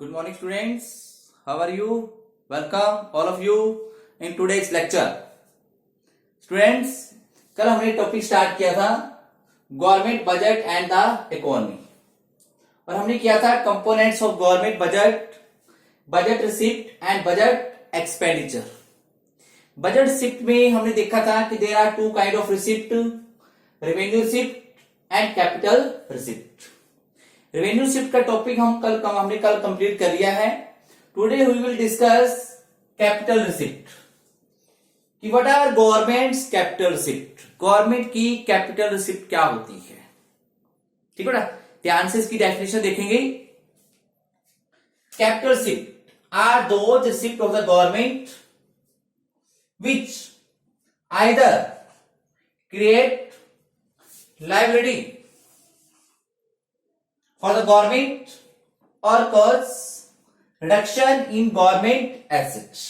Good morning students. How are you? Welcome all of you in today's lecture. Students, कल हमने topic start किया था government budget and the economy और हमने किया था components of government budget, budget receipt and budget expenditure. Budget receipt में हमने देखा था कि there are two kind of receipt, revenue receipt and capital receipt. Revenue receipt का टॉपिक हमने कल कंप्लीट कर लिया है। Today we will discuss capital receipt कि what are government's capital receipt. Government की कैपिटल रिसिप्ट क्या होती है, ठीक है ना। ध्यान से इसकी डेफिनेशन देखेंगे। Capital receipt are those receipt of the government which either create liability for the government or cause reduction in government assets।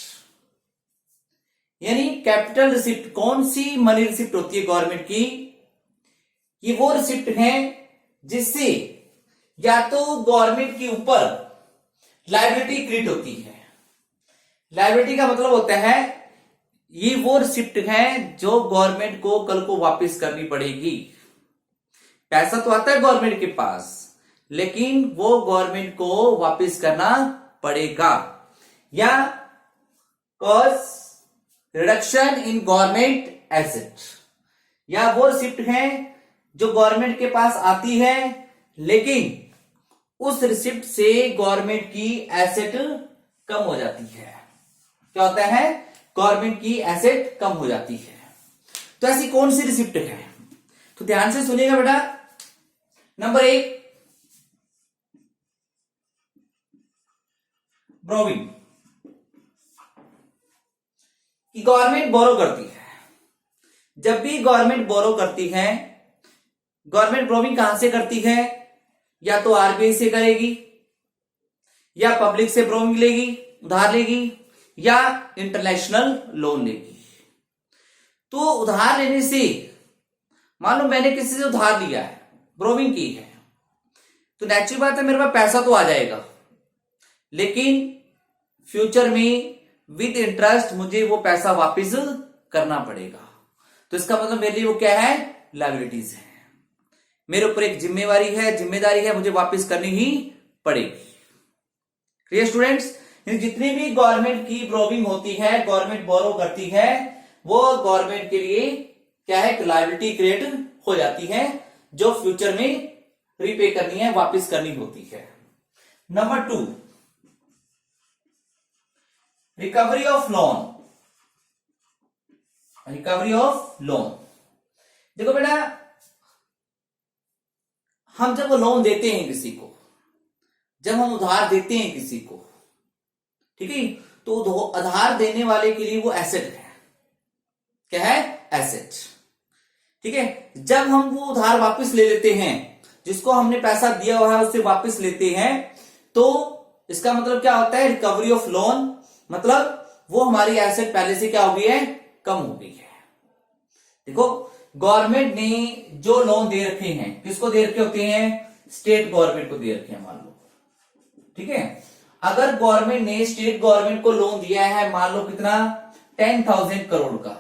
यानी कैपिटल रिसिप्ट कौन सी मनी रिसिप्ट होती है गवर्नमेंट की? ये वो रिसिप्ट हैं जिससे या तो गवर्नमेंट के ऊपर लायबिलिटी क्रिएट होती है। लायबिलिटी का मतलब होता है ये वो रिसिप्ट हैं जो गवर्नमेंट को कल को वापस करनी पड़ेगी। पैसा तो आता है गवर्नमेंट के पास, लेकिन वो गवर्नमेंट को वापस करना पड़ेगा। या cause reduction in government asset, या वो रिसिप्ट हैं जो गवर्नमेंट के पास आती है लेकिन उस रिसिप्ट से गवर्नमेंट की एसेट कम हो जाती है। क्या होता है? गवर्नमेंट की एसेट कम हो जाती है। तो ऐसी कौन सी रिसिप्ट है? तो ध्यान से सुनिएगा बेटा। नंबर 1, बोरोविंग, कि गवर्नमेंट बोरो करती है। जब भी गवर्नमेंट बोरो करती है, गवर्नमेंट बोरोविंग कहां से करती है? या तो आरबीआई से करेगी, या पब्लिक से बोरोविंग लेगी, उधार लेगी, या इंटरनेशनल लोन लेगी। तो उधार लेने से, मान लो मैंने किसी से उधार लिया है, बोरोविंग की है, तो नेचुरल बात है मेरे पास पैसा तो आ जाएगा, लेकिन फ्यूचर में विद इंटरेस्ट मुझे वो पैसा वापस करना पड़ेगा। तो इसका मतलब मेरे लिए वो क्या है? लायबिलिटीज है। मेरे ऊपर एक जिम्मेदारी है, मुझे वापस करनी ही पड़ेगी। Clear students? जितनी भी गवर्नमेंट की बोरोविंग होती है, गवर्नमेंट बोरो करती है, वो गवर्नमेंट के लिए क्या है? लायबिलिटी क्रिएट हो जाती है जो फ्यूचर में रीपे करनी है, वापस करनी होती है। Number 2, recovery of loan. Recovery of loan, देखो बेटा, हम जब लोन देते हैं किसी को, जब हम उधार देते हैं किसी को, ठीक है, तो उधार देने वाले के लिए वो एसेट है। क्या है? एसेट। ठीक है। जब हम वो उधार वापस ले लेते हैं, जिसको हमने पैसा दिया हुआ है उससे वापस लेते हैं, तो इसका मतलब क्या होता है? Recovery of loan. मतलब वो हमारी एसेट पहले से क्या हो गई है? कम हो गई है। देखो, गवर्नमेंट ने जो लोन दे रखे हैं, किसको दे रखे होते हैं? स्टेट गवर्नमेंट को दे रखे हैं, मान लो, ठीक है। अगर गवर्नमेंट ने स्टेट गवर्नमेंट को लोन दिया है, मान लो कितना? 10,000 करोड़ का।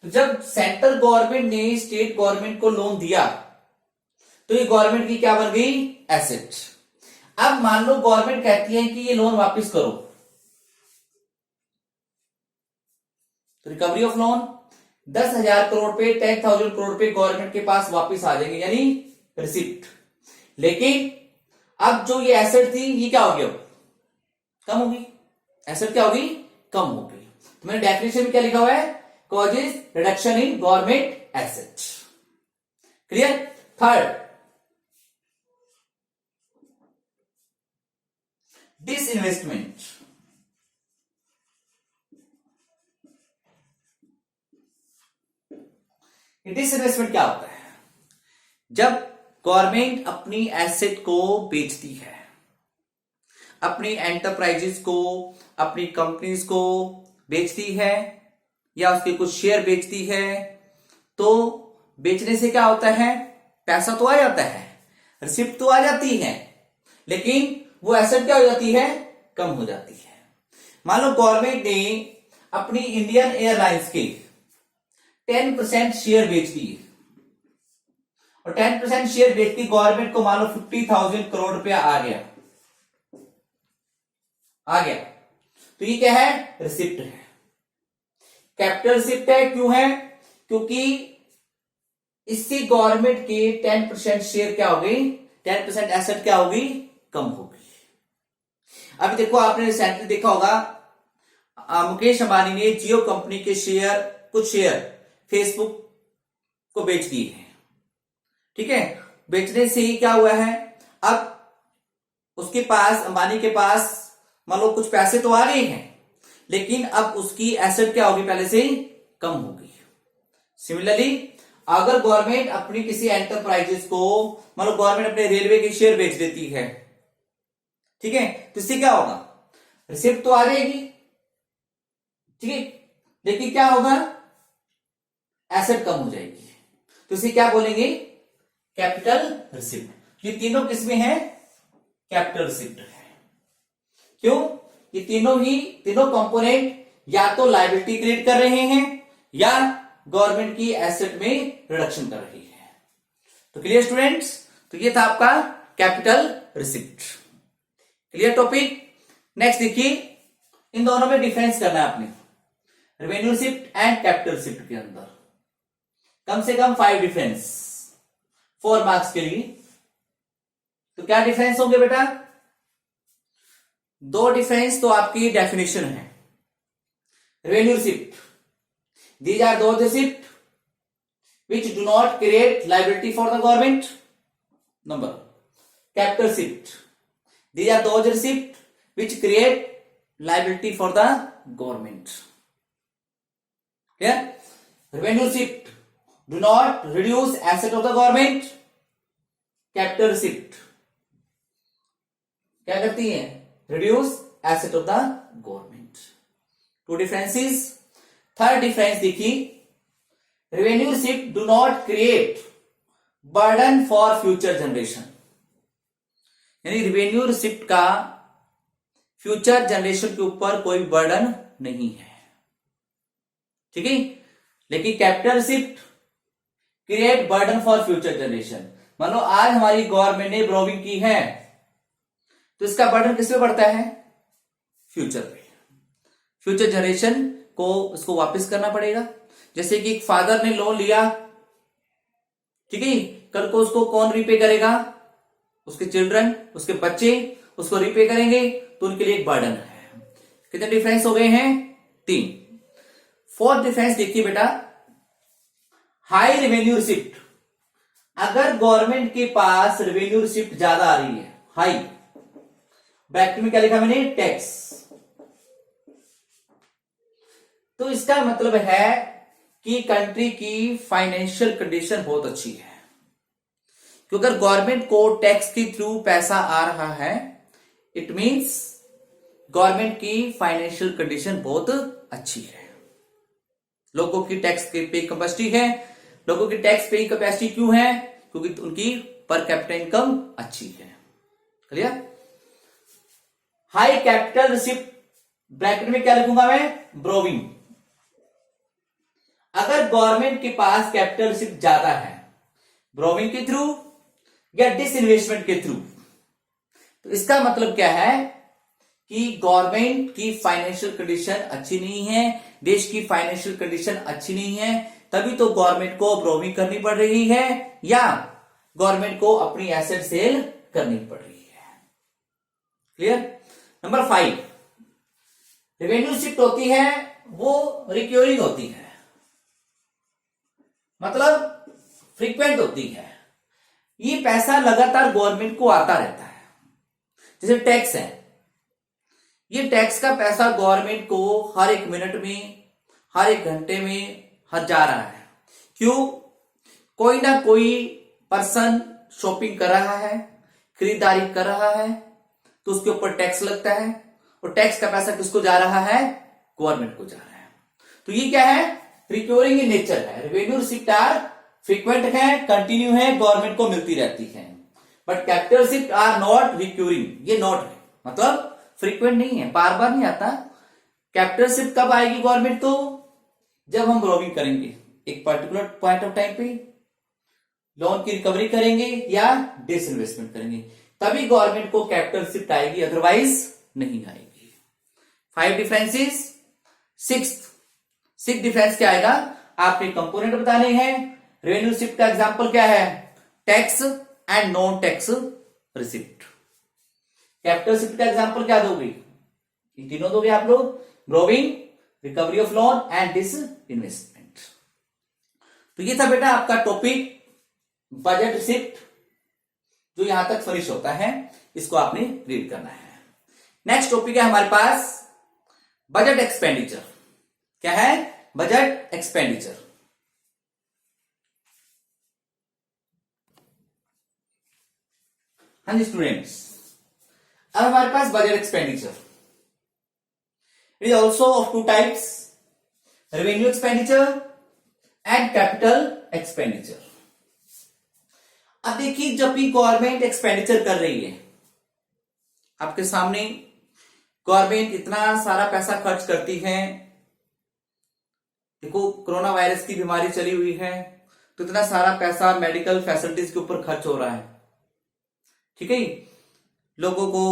तो जब सेंट्रल गवर्नमेंट ने स्टेट गवर्नमेंट को लोन दिया, तो ये गवर्नमेंट की क्या बन गई? एसेट। अब मान लो गवर्नमेंट कहती है कि ये लोन वापस करो, तो रिकवरी ऑफ लोन 10,000 करोड़ पे, 10,000 करोड़ पे गवर्नमेंट के पास वापस आ जाएंगे, यानी रिसिप्ट। लेकिन अब जो ये एसेट थी, ये क्या हो गया? कम होगी। एसेट क्या होगी? कम हो गई। तो मैंने डेफिनेशन में क्या लिखा हुआ है? Causes reduction in government asset. Clear? Third, disinvestment. Disinvestment क्या होता है? जब गवर्नमेंट अपनी एसेट को बेचती है, अपनी एंटरप्राइजेस को, अपनी कंपनीज को बेचती है, या उसके कुछ शेयर बेचती है, तो बेचने से क्या होता है? पैसा तो आ जाता है, रिसिप्ट तो आ जाती है, लेकिन वो एसेट क्या हो जाती है, कम हो जाती है। मान लो गवर्नमेंट ने अपनी इंडियन एयरलाइंस के 10% शेयर बेच दिए, और 10% शेयर बेच के गवर्नमेंट को मान लो 50,000 करोड़ रुपया आ गया, तो ये क्या है, रिसिप्ट है, कैपिटल रिसिप्ट है। क्यों है, क्योंकि इससे गवर्नमेंट के 10% शेयर क्या हो गई, 10% एसेट क्या होगी, कम होगी। अभी देखो आपने रिसेंटली देखा होगा मुकेश अंबानी ने जियो कंपनी के कुछ शेयर फेसबुक को बेच दिए हैं। ठीक है, बेचने से ही क्या हुआ है, अब उसके पास, अंबानी के पास मान लो कुछ पैसे तो आ गए हैं, लेकिन अब उसकी एसेट क्या होगी, पहले से ही कम होगी। सिमिलरली अगर गवर्नमेंट अपनी किसी एंटरप्राइजेस को, मान लो गवर्नमेंट अपने रेलवे के शेयर बेच देती है, ठीक है, तो इससे क्या होगा, रिसिप्ट तो आ जाएगी, ठीक है, लेकिन क्या होगा, एसेट कम हो जाएगी, तो इसे क्या बोलेंगे, कैपिटल रिसिप्ट। ये तीनों किसमें है, कैपिटल रिसिप्ट है। क्यों, ये तीनों कंपोनेंट या तो लायबिलिटी क्रिएट कर रहे हैं या गवर्नमेंट की एसेट में रिडक्शन कर रही है। तो क्लियर स्टूडेंट्स, तो ये था आपका capital receipt. Clear topic. Next देखिए, इन दोनों में डिफरेंस करना है आपने, revenue receipt and capital receipt के अंदर कम से कम 5 डिफरेंस 4 मार्क्स के लिए। तो क्या डिफरेंस होंगे बेटा, 2 डिफरेंस तो आपकी डेफिनेशन है। Revenue receipt, these are those receipts which do not create liability for the government. Number, capital receipt, these are those receipts which create liability for the government. Clear? Revenue receipt do not reduce asset of the government. Capital receipt क्या करती है, reduce asset of the government. 2 differences. Third difference देखिए, revenue receipt do not create burden for future generation, यानी revenue receipt का future generation के ऊपर कोई burden नहीं है, ठीक है, लेकिन capital receipt create burden for future generation. मान लो आज हमारी गवर्नमेंट ने बोरोविंग की है, तो इसका बर्डन किस पे पड़ता है, फ्यूचर पे, फ्यूचर जनरेशन को उसको वापस करना पड़ेगा। जैसे कि एक फादर ने लोन लिया, ठीक है, कल को उसको कौन रिपे करेगा, उसके चिल्ड्रन, उसके बच्चे उसको रिपे करेंगे, तो उनके लिए एक बर्डन है। कितने डिफरेंस हो गए हैं, 3। 4th डिफरेंस देखिए बेटा, हाई रेवेन्यू रिसिप्ट, अगर गवर्नमेंट के पास रेवेन्यू रिसिप्ट ज्यादा आ रही है, हाई, ब्रैकेट में क्या लिखा मैंने, टैक्स, तो इसका मतलब है कि कंट्री की फाइनेंशियल कंडीशन बहुत अच्छी है। क्योंकि अगर गवर्नमेंट को टैक्स के थ्रू पैसा आ रहा है, इट मींस गवर्नमेंट की फाइनेंशियल कंडीशन बहुत अच्छी है। लोगों की टैक्स पे कैपेसिटी है। लोगों की टैक्स पे कैपेसिटी क्यों है, क्योंकि उनकी पर कैपिटा इनकम अच्छी है। Clear. High capital receipt, bracket में क्या लिखूंगा मैं, ब्रोविंग। अगर गवर्नमेंट के पास कैपिटल रिसिप्ट ज्यादा है, ब्रोविंग के थ्रू या डिसइन्वेस्टमेंट के थ्रू, तो इसका मतलब क्या है कि गवर्नमेंट की फाइनेंशियल कंडीशन अच्छी नहीं है, देश की फाइनेंशियल कंडीशन अच्छी नहीं है, तभी तो गवर्नमेंट को ब्रोविंग करनी पड़ रही है या गवर्नमेंट को अपनी एसेट सेल करनी पड़ रही है। क्लियर। नंबर 5, रेवेन्यू रिसिप्ट होती है वो रिक्योरिंग होती है, मतलब फ्रीक्वेंट होती है। ये पैसा लगातार गवर्नमेंट को आता रहता है। जैसे टैक्स है, ये टैक्स का पैसा गवर्नमेंट को हर 1 मिनट में, हर 1 घंटे में हर जा रहा है। क्यों, कोई ना कोई पर्सन शॉपिंग कर रहा है, खरीदारी कर रहा है, तो उसके ऊपर टैक्स लगता है, और टैक्स का पैसा किसको जा रहा है, गवर्नमेंट को जा रहा है। तो ये क्या है, रिक्योरिंग इन नेचर है। रेवेन्यू रिसिप्ट आर फ्रीक्वेंट है, कंटिन्यू है, गवर्नमेंट को मिलती रहती है। But capital shift are not recurring, ये नॉट है मतलब फ्रीक्वेंट नहीं है, बार बार नहीं आता। कैपिटल शिफ्ट कब आएगी गवर्नमेंट तो जब हम बोरोविंग करेंगे एक पर्टिकुलर पॉइंट ऑफ टाइम पे, लोन की रिकवरी करेंगे या डिसइन्वेस्टमेंट करेंगे, तभी गवर्नमेंट को कैपिटल शिफ्ट आएगी, अदरवाइज नहीं आएगी। 5 डिफरेंसेस। सिक्स डिफरेंस क्या आएगा, आपके कंपोनेंट बताने हैं। रेवेन्यू शिफ्ट का एग्जांपल क्या है, tax and non tax receipt. Capital shift का एग्जांपल क्या दोगे, ये तीनों दोगे आप लोग, borrowing, recovery of loan and disinvestment. तो ये था बेटा आपका टॉपिक बजट शिफ्ट, जो यहां तक फिनिश होता है, इसको आपने रीड करना है। नेक्स्ट टॉपिक है हमारे पास बजट एक्सपेंडिचर। क्या है, बजट एक्सपेंडिचर। हाँ जी स्टूडेंट्स, अब हमारे पास budget expenditure it is also of 2 types, revenue expenditure and capital expenditure. अब देखिए, जब भी गवर्नमेंट एक्सपेंडिचर कर रही है, आपके सामने गवर्नमेंट इतना सारा पैसा खर्च करती है, देखो कोरोना वायरस की बीमारी चली हुई है, तो इतना सारा पैसा मेडिकल फैसिलिटीज के ऊपर खर्च हो रहा है, ठीक है। लोगों को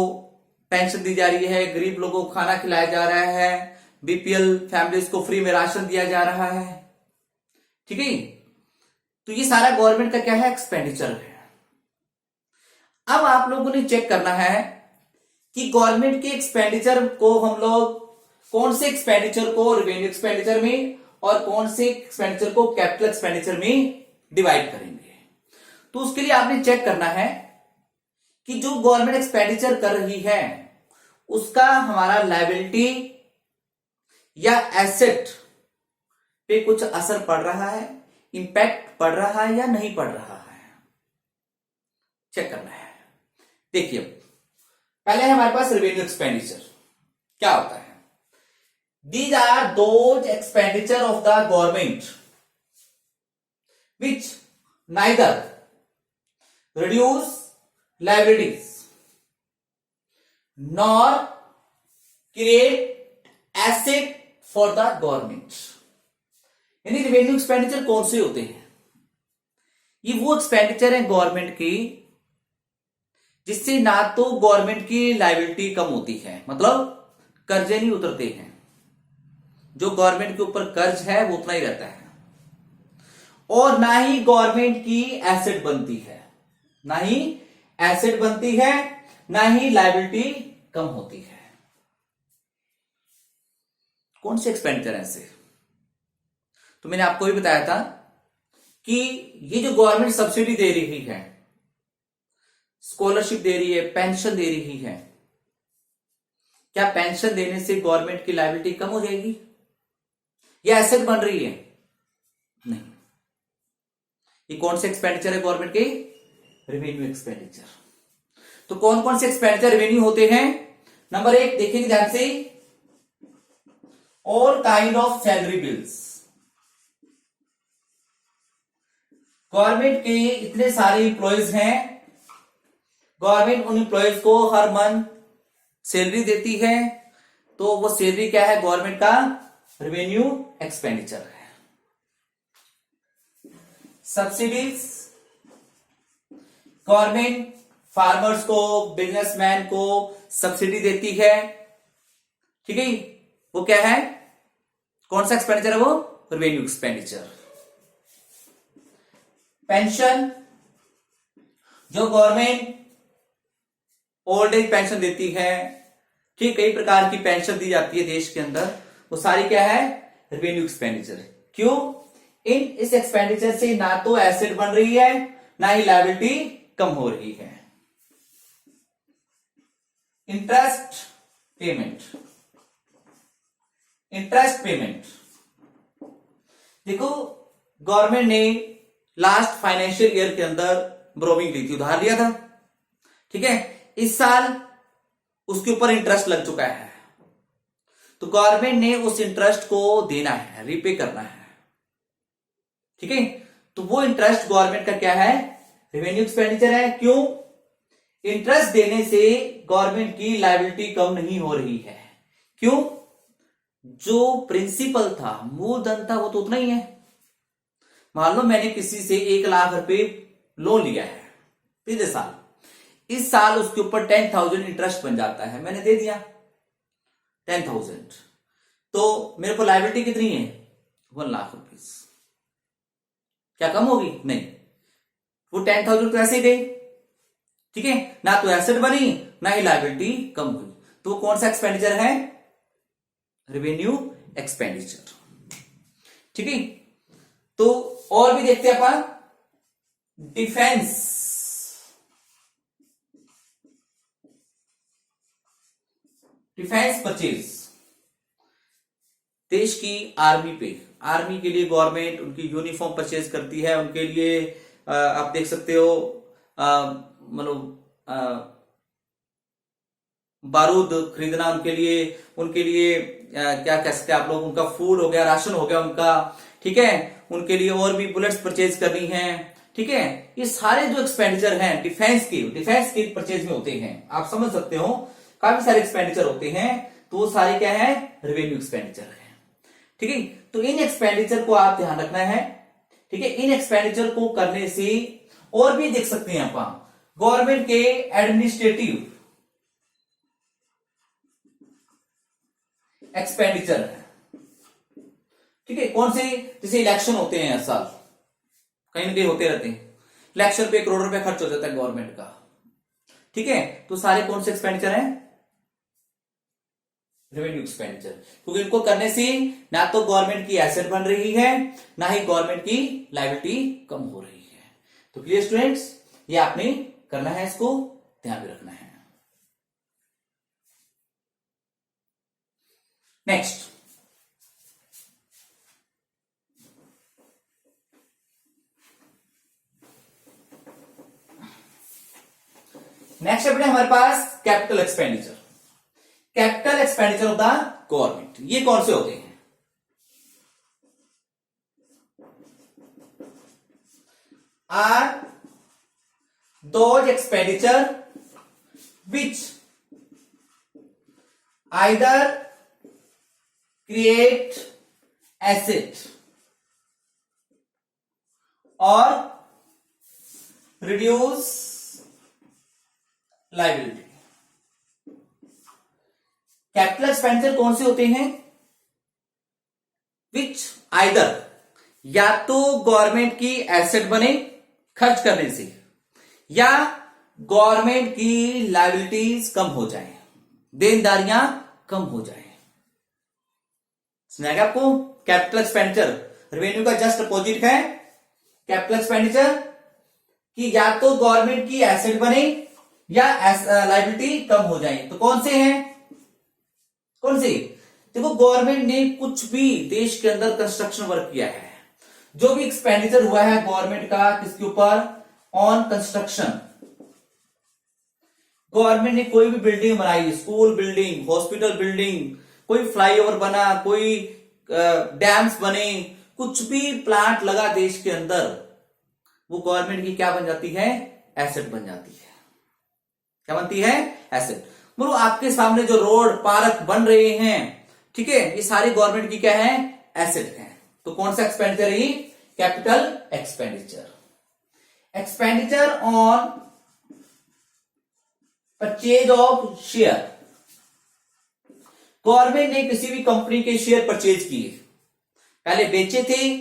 पेंशन दी जा रही है, गरीब लोगों को खाना खिलाया जा रहा है, बीपीएल फैमिलीज को फ्री में राशन दिया जा रहा है, ठीक है। तो ये सारा गवर्नमेंट का क्या है, एक्सपेंडिचर है। अब आप लोगों ने चेक करना है कि गवर्नमेंट के एक्सपेंडिचर को हम लोग कौन से एक्सपेंडिचर को रेवेन्यू एक्सपेंडिचर में और कौन से एक्सपेंडिचर को कैपिटल एक्सपेंडिचर में डिवाइड करेंगे। तो उसके लिए आपने चेक करना है कि जो गवर्नमेंट एक्सपेंडिचर कर रही है उसका हमारा लायबिलिटी या एसेट पे कुछ असर पड़ रहा है, इंपैक्ट पड़ रहा है या नहीं पड़ रहा है, चेक करना है। देखिए, पहले हमारे पास रेवेन्यू एक्सपेंडिचर क्या होता है, these are those expenditure of the government which neither reduce liabilities nor create asset for the government। यानी रेवेन्यू एक्सपेंडिचर कौन से होते हैं, ये वो एक्सपेंडिचर है गवर्नमेंट की जिससे ना तो गवर्नमेंट की लायबिलिटी कम होती है, मतलब कर्जे नहीं उतरते हैं, जो गवर्नमेंट के ऊपर कर्ज है वो उतना ही रहता है, और ना ही गवर्नमेंट की एसेट बनती है, ना ही एसेट बनती है, ना ही लायबिलिटी कम होती है। कौन से एक्सपेंडिचर ऐसे, तो मैंने आपको भी बताया था कि ये जो गवर्नमेंट सब्सिडी दे रही है, स्कॉलरशिप दे रही है, पेंशन दे रही है, क्या पेंशन देने से गवर्नमेंट की लायबिलिटी कम हो जाएगी या एसेट बन रही है, नहीं। ये कौन से एक्सपेंडिचर है गवर्नमेंट के, रेवेन्यू एक्सपेंडिचर। तो कौन कौन से एक्सपेंडिचर रेवेन्यू होते हैं, नंबर 1 देखेंगे ध्यान से, all kind of salary bills. Government के इतने सारे इंप्लॉयज हैं, गवर्नमेंट उन इंप्लॉयज को हर मंथ सैलरी देती है, तो वो सैलरी क्या है, गवर्नमेंट का रेवेन्यू एक्सपेंडिचर है। सब्सिडीज, गवर्नमेंट फार्मर्स को, बिजनेसमैन को सब्सिडी देती है, ठीक है, वो क्या है, कौन सा एक्सपेंडिचर है, वो रेवेन्यू एक्सपेंडिचर। पेंशन, जो गवर्नमेंट ओल्ड एज पेंशन देती है, ठीक, कई प्रकार की पेंशन दी जाती है देश के अंदर, वो सारी क्या है, रेवेन्यू एक्सपेंडिचर। क्यों, इस एक्सपेंडिचर से ना तो एसेट बन रही है, ना ही लायबिलिटी कम हो रही है। इंटरेस्ट पेमेंट, इंटरेस्ट पेमेंट, देखो गवर्नमेंट ने लास्ट फाइनेंशियल ईयर के अंदर बोरोविंग ली थी, उधार लिया था, ठीक है, इस साल उसके ऊपर इंटरेस्ट लग चुका है, तो गवर्नमेंट ने उस इंटरेस्ट को देना है, रीपे करना है, ठीक है। तो वो इंटरेस्ट गवर्नमेंट का क्या है, रेवेन्यू एक्सपेंडिचर है। क्यों, इंटरेस्ट देने से गवर्नमेंट की लायबिलिटी कम नहीं हो रही है। क्यों? जो प्रिंसिपल था, मूलधन था, वो तो उतना ही है। मान लो मैंने किसी से 1 लाख रुपए लोन लिया है पिछले साल, इस साल उसके ऊपर 10,000 इंटरेस्ट बन जाता है, मैंने दे दिया 10,000, तो मेरे को लायबिलिटी कितनी है? 1 लाख रुपीज। क्या कम होगी? नहीं, वो 10,000 तो ऐसे ही गई, ठीक है, ना तो एसेट बनी ना ही लायबिलिटी कम हुई। तो कौन सा एक्सपेंडिचर है? रेवेन्यू एक्सपेंडिचर, ठीक है। तो और भी देखते हैं अपन, डिफेंस, डिफेंस परचेज, देश की आर्मी पे, आर्मी के लिए गवर्नमेंट उनकी यूनिफॉर्म परचेज करती है, उनके लिए आप देख सकते हो मतलब बारूद खरीदना, उनके लिए क्या कह सकते हैं आप लोग, उनका फूड हो गया, राशन हो गया उनका, ठीक है, उनके लिए और भी बुलेट्स परचेज करनी है, ठीक है। ये सारे जो एक्सपेंडिचर हैं डिफेंस के परचेज में होते हैं, आप समझ सकते हो, काफी सारे एक्सपेंडिचर होते हैं, तो वो सारे क्या है? रेवेन्यू एक्सपेंडिचर है, ठीक है। तो इन एक्सपेंडिचर को आप ध्यान रखना है, ठीक है। इन एक्सपेंडिचर को करने से और भी देख सकते हैं अपन, गवर्नमेंट के एडमिनिस्ट्रेटिव एक्सपेंडिचर है, ठीक है। कौन से? जैसे इलेक्शन होते हैं हर साल, कहीं ना कहीं होते रहते हैं, इलेक्शन पे 1 करोड़ रुपए खर्च हो जाता है गवर्नमेंट का, ठीक है। तो सारे कौन से एक्सपेंडिचर हैं? रेवेन्यू एक्सपेंडिचर, क्योंकि इनको करने से ना तो गवर्नमेंट की एसेट बन रही है, ना ही गवर्नमेंट की लायबिलिटी कम हो रही है। तो क्लियर स्टूडेंट्स, ये आपने करना है, इसको ध्यान में रखना है। नेक्स्ट, नेक्स्ट अपने हमारे पास capital expenditure, capital expenditure of the government. ये कौन से होते हैं? Are those expenditure which either create asset और रिड्यूस लायबिलिटी। कैपिटल एक्सपेंडिचर कौन से होते हैं? विच आइदर, या तो गवर्नमेंट की एसेट बने खर्च करने से, या गवर्नमेंट की लायबिलिटीज कम हो जाए, देनदारियां कम हो जाए। सुना गया आपको? कैपिटल एक्सपेंडिचर रेवेन्यू का जस्ट अपोजिट है। कैपिटल एक्सपेंडिचर कि या तो गवर्नमेंट की एसेट बने या लायबिलिटी कम हो जाए। तो कौन से हैं? कौन से? देखो, गवर्नमेंट ने कुछ भी देश के अंदर कंस्ट्रक्शन वर्क किया है, जो भी एक्सपेंडिचर हुआ है गवर्नमेंट का किसके ऊपर? On construction. गवर्नमेंट ने कोई भी बिल्डिंग बनाई, स्कूल बिल्डिंग, हॉस्पिटल बिल्डिंग, कोई फ्लाईओवर बना, कोई डैम्स बने, कुछ भी प्लांट लगा देश के अंदर, वो गवर्नमेंट की क्या बन जाती है? एसेट बन जाती है। क्या बनती है? एसेट। मतलब आपके सामने जो रोड पार्क बन रहे हैं, ठीक है, ये सारी गवर्नमेंट की क्या है? एसेट है। तो कौन सा एक्सपेंडिचर है? Capital expenditure. Expenditure on purchase of share. Government ने किसी भी कंपनी के शेयर परचेज किए, पहले बेचे थे,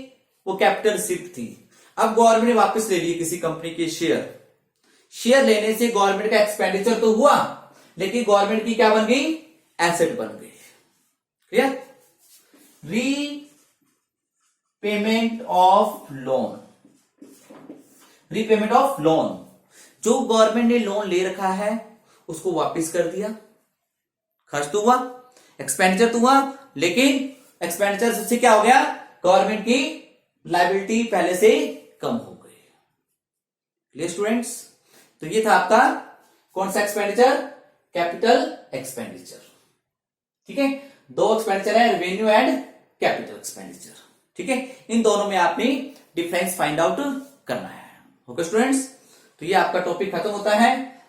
वो कैपिटल रिसीप्ट थी, अब गवर्नमेंट ने वापस ले लिए किसी कंपनी के शेयर। शेयर लेने से गवर्नमेंट का एक्सपेंडिचर तो हुआ, लेकिन गवर्नमेंट की क्या बन गई? एसेट बन गई। Clear? Repayment of loan. Repayment of loan, जो गवर्नमेंट ने लोन ले रखा है उसको वापस कर दिया। खर्च तो हुआ, एक्सपेंडिचर तो हुआ, लेकिन एक्सपेंडिचर से क्या हो गया? गवर्नमेंट की लायबिलिटी पहले से कम हो गई। Clear students? तो ये था आपका कौन सा एक्सपेंडिचर? Capital expenditure. ठीक है, दो एक्सपेंडिचर है, रेवेन्यू एंड कैपिटल एक्सपेंडिचर। ठीक है, इन दोनों में आपने डिफरेंस फाइंड आउट करना है। ओके स्टूडेंट्स, तो ये आपका टॉपिक खत्म होता है।